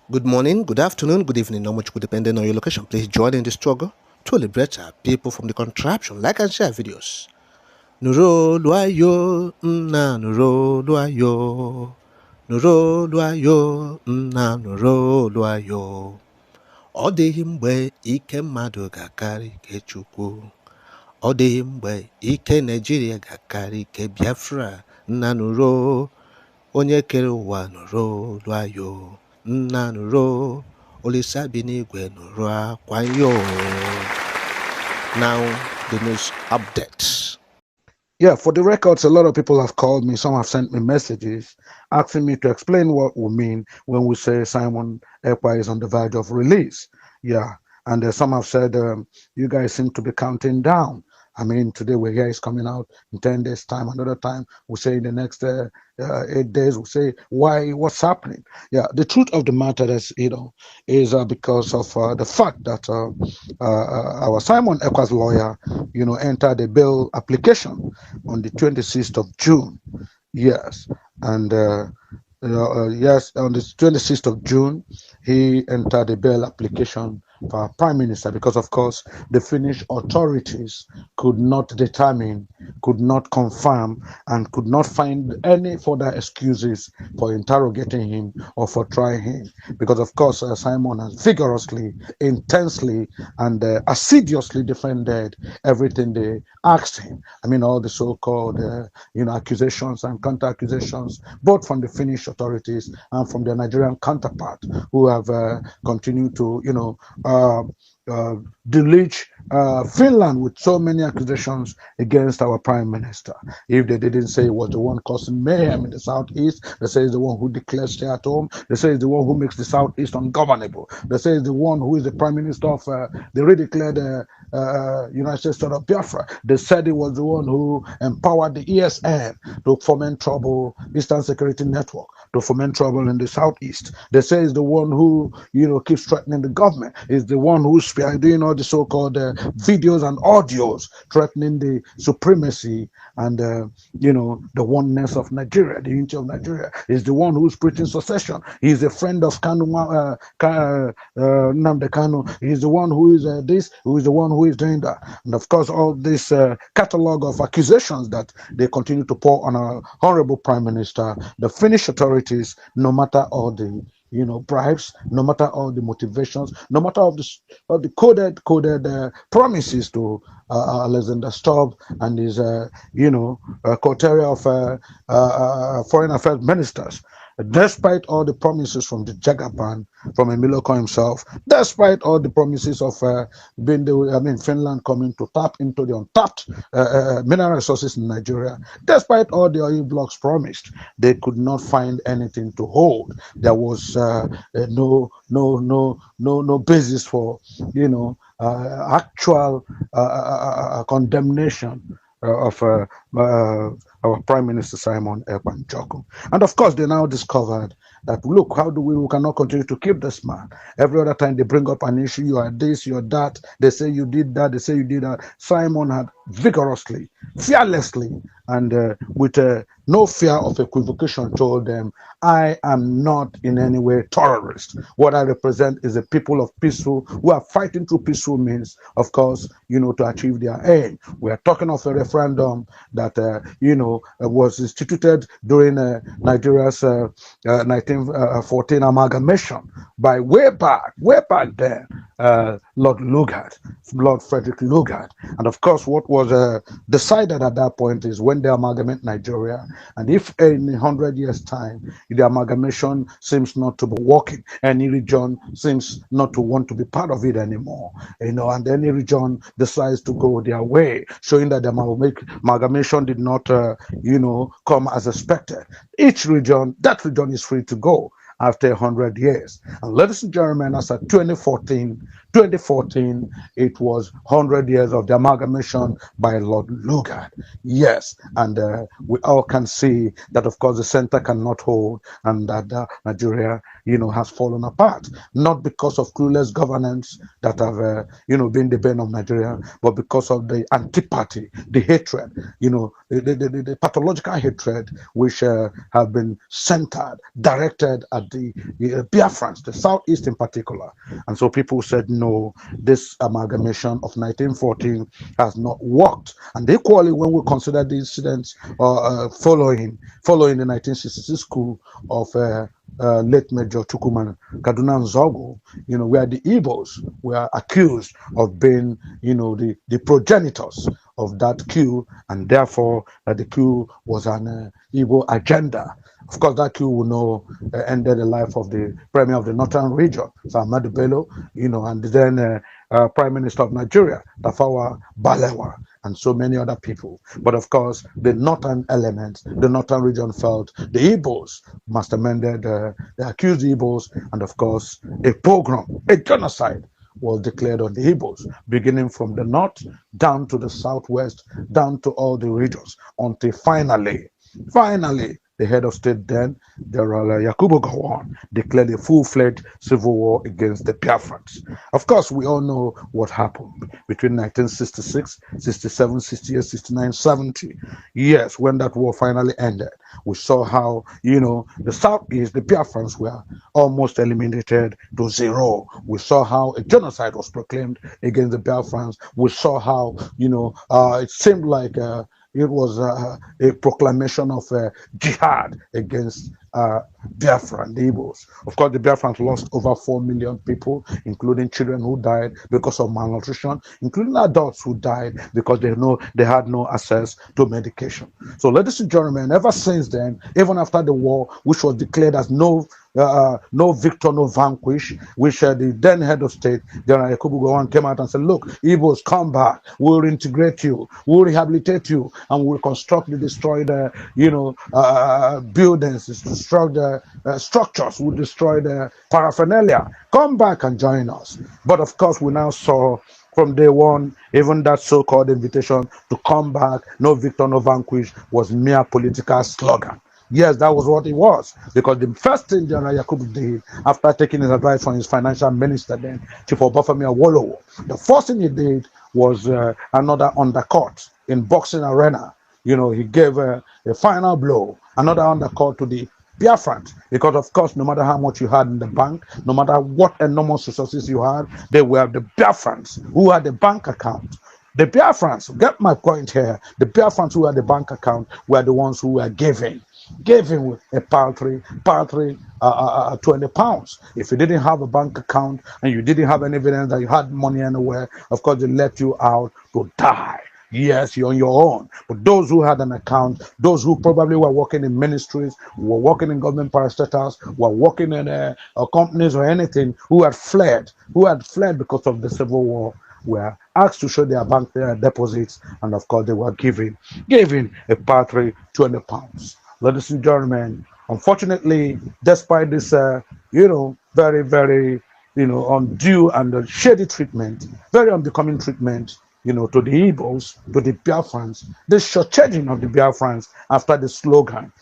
Good morning, good afternoon, good evening, how much could depending on your location. Please join in the struggle to liberate our people from the contraption. Like and share videos. Nuro luayo, na nuro luayo. Nuro luayo, na nuro luayo. Ọ dịghị mgbe ike mmadụ ga-akarị ike Chukwu. Ọ dịghị mgbe ike Naịjirịa ga-akarị ike Biafra. Nna nuro, onye kere ụwa nuro luayo. Nna nuro, Olisa bi n'igwe nụrụ akwa yo. Now, the news updates. Yeah, for the records, a lot of people have called me. Some have sent me messages asking me to explain what we mean when we say Simon Ekpa is on the verge of release. Yeah, and some have said you guys seem to be counting down. I mean, today we hear he's coming out in 10 days' time. Another time we say in the next 8 days. We say why, what's happening? Yeah, the truth of the matter is, is because of the fact that our Simon Ekpa's lawyer, entered a bail application on the 26th of June. Yes, and yes, on the 26th of June, he entered a bail application for our prime minister because, of course, the Finnish authorities could not determine, could not confirm, and could not find any further excuses for interrogating him or for trying him. Because, of course, Simon has vigorously, intensely, and assiduously defended everything they asked him. I mean, all the so-called, accusations and counter-accusations, both from the Finnish authorities and from their Nigerian counterpart, who have continued to, uh, delege Finland with so many accusations against our prime minister. If they didn't say he was the one causing mayhem in the southeast, they say he's the one who declares stay at home. They say he's the one who makes the southeast ungovernable. They say he's the one who is the prime minister of the redeclared United States of Biafra. They said he was the one who empowered the ESN to foment trouble, Eastern Security Network, to foment trouble in the southeast. They say he's the one who, keeps threatening the government. He's the one who's doing all the so-called videos and audios threatening the supremacy and the oneness of Nigeria, the unity of Nigeria. He's the one who's preaching secession. He's a friend of Nnamdi Kanu. He's the one who is this, who is the one who is doing that. And of course, all this catalog of accusations that they continue to pour on our honorable prime minister, the Finnish authorities, no matter all the bribes, no matter all the motivations, no matter all the coded promises to Alexander Stubb and his coterie of foreign affairs ministers. Despite all the promises from the Jagaban, from Emiloko himself, despite all the promises of Finland coming to tap into the untapped mineral resources in Nigeria, despite all the oil blocks promised, they could not find anything to hold. There was no basis for actual condemnation of our Prime Minister Simon Ekpa. And of course, they now discovered that, look, how do we cannot continue to keep this man? Every other time they bring up an issue, you are this, you are that, they say you did that, they say you did that. Simon had vigorously, fearlessly, and with no fear of equivocation told them, I am not in any way terrorist. What I represent is a people of peaceful, who are fighting through peaceful means, of course, to achieve their aim. We are talking of a referendum that, was instituted during Nigeria's 1914 amalgamation by way back then, Lord Frederick Lugard. And of course, what was decided at that point is when they amalgamate Nigeria, and if in 100 years' time, the amalgamation seems not to be working, any region seems not to want to be part of it anymore, and any region decides to go their way, showing that the amalgamation did not, come as expected. That region is free to go after 100 years. And ladies and gentlemen, as of 2014, it was 100 years of the amalgamation by Lord Lugard. Yes, and we all can see that, of course, the center cannot hold, and that Nigeria has fallen apart, not because of clueless governance that have, been the bane of Nigeria, but because of the antipathy, the hatred, the pathological hatred which have been centered, directed at the Biafrans, the Southeast in particular. And so people said, no, this amalgamation of 1914 has not worked. And equally, when we consider the incidents following the 1966 coup of late Major Chukwuma Kaduna Nzogo, where the Igbos were accused of being, the progenitors of that coup, and therefore that the coup was an Igbo agenda. Of course, that coup will know ended the life of the Premier of the Northern Region, Sir Ahmadu Bello, and then Prime Minister of Nigeria, Tafawa Balewa, and so many other people. But of course, the northern element, the northern region felt the Igbos masterminded, they accused the Igbos, and of course, a pogrom, a genocide was declared on the Igbos, beginning from the north down to the southwest, down to all the regions, until finally, the head of state then, General Yakubu Gowon, declared a full-fledged civil war against the Biafrans. Of course, we all know what happened between 1966, 67, 68, 69, 70. Yes, when that war finally ended, we saw how, the Southeast, the Biafrans were almost eliminated to zero. We saw how a genocide was proclaimed against the Biafrans. We saw how, it seemed like it was a proclamation of jihad against Biafra and the Igbos. Of course, the Biafrans lost over 4 million people, including children who died because of malnutrition, including adults who died because they had no access to medication. So, ladies and gentlemen, ever since then, even after the war, which was declared as no victor, no vanquish, which the then head of state, General Yakubu Gowon, came out and said, look, Igbos, come back. We'll reintegrate you. We'll rehabilitate you. And we'll construct the destroyed, buildings, destroy the structures. We'll destroy the paraphernalia. Come back and join us. But of course, we now saw from day one, even that so-called invitation to come back, no victor, no vanquish, was mere political slogan. Yes, that was what it was. Because the first thing General Yakubu did, after taking his advice from his financial minister then, Chief Obafemi Awolowo, the first thing he did was another undercut in boxing arena. He gave a final blow, another undercut to the Biafrans, because of course, no matter how much you had in the bank, no matter what enormous resources you had, they were the Biafrans who had a bank account. The Biafrans, get my point here, the Biafrans who had the bank account were the ones who were giving with a paltry 20 pounds. If you didn't have a bank account and you didn't have any evidence that you had money anywhere, of course they let you out to die. Yes, you're on your own. But those who had an account, those who probably were working in ministries, were working in government parastatals, were working in companies or anything, who had fled because of the civil war, were asked to show their bank deposits, and of course they were giving a paltry 20 pounds. Ladies and gentlemen, unfortunately, despite this, very, very, undue and shady treatment, very unbecoming treatment, to the Igbos, to the Biafrans, the shortchanging of the Biafrans after the slogan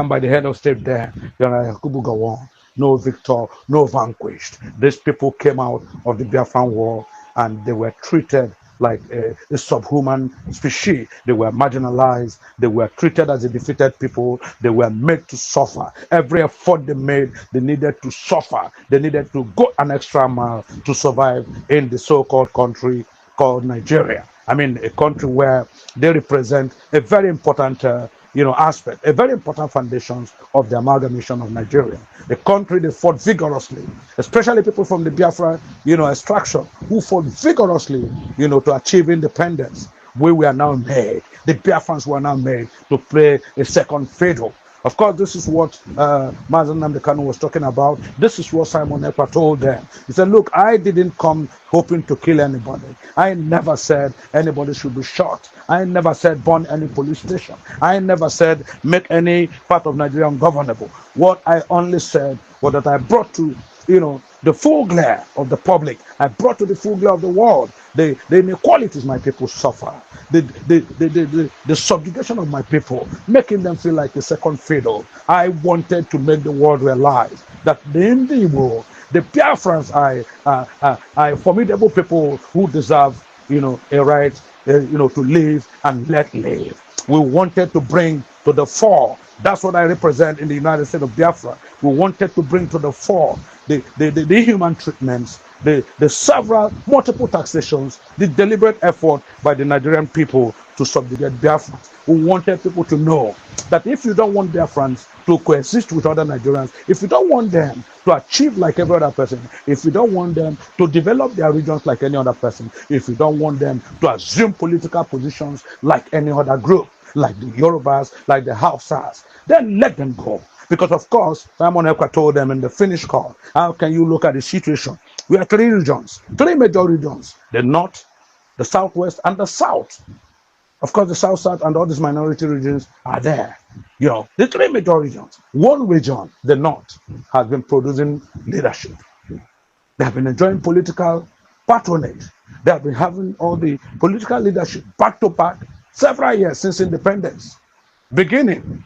by the head of state there, General Yakubu Gowon, no victor, no vanquished. These people came out of the Biafran war and they were treated like a subhuman species. They were marginalized. They were treated as a defeated people. They were made to suffer. Every effort they made, they needed to suffer. They needed to go an extra mile to survive in the so-called country called Nigeria. I mean, a country where they represent a very important aspect, a very important foundations of the amalgamation of Nigeria. A country they fought vigorously, especially people from the Biafra, extraction, who fought vigorously, to achieve independence. We were now made, the Biafrans were now made to play a second fiddle. Of course, this is what Mazen Nnamdi Kanu was talking about. This is what Simon Ekpa told them. He said, look, I didn't come hoping to kill anybody. I never said anybody should be shot. I never said burn any police station. I never said make any part of Nigeria ungovernable. What I only said was that I brought to, the full glare of the public. I brought to the full glare of the world the inequalities my people suffer, the subjugation of my people, making them feel like a second fiddle. I wanted to make the world realize that the Igbo, the Biafrans are formidable people who deserve, a right, to live and let live. We wanted to bring to the fore. That's what I represent in the United States of Biafra. We wanted to bring to the fore the human treatments, the several multiple taxations, the deliberate effort by the Nigerian people to subjugate Biafrans. We wanted people to know that if you don't want Biafrans to coexist with other Nigerians, if you don't want them to achieve like every other person, if you don't want them to develop their regions like any other person, if you don't want them to assume political positions like any other group, like the Yorubas, like the Hausas, then let them go. Because of course, Simon Ekpa told them in the Finnish call, how can you look at the situation? We have three regions, three major regions: the north, the southwest, and the south. Of course, the south, south, and all these minority regions are there. The three major regions. One region, the north, has been producing leadership. They have been enjoying political patronage. They have been having all the political leadership back to back several years since independence. Beginning,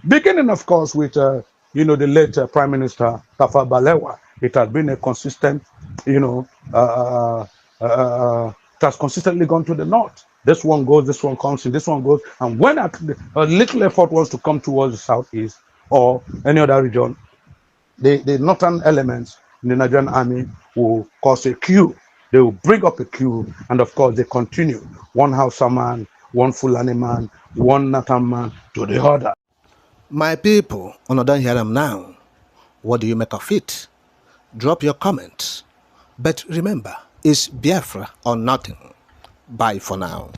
of course, with the late Prime Minister Tafa Balewa. It has been a consistent, it has consistently gone to the north. This one goes, this one comes, this one goes, and when a little effort wants to come towards the southeast or any other region, the northern elements in the Nigerian army will cause a queue. They will bring up a queue, and of course they continue. One Hausa man, one Fulani man, one Nathan man to the other. My people, don't hear them now. What do you make of it? Drop your comments. But remember, it's Biafra or nothing. Bye for now.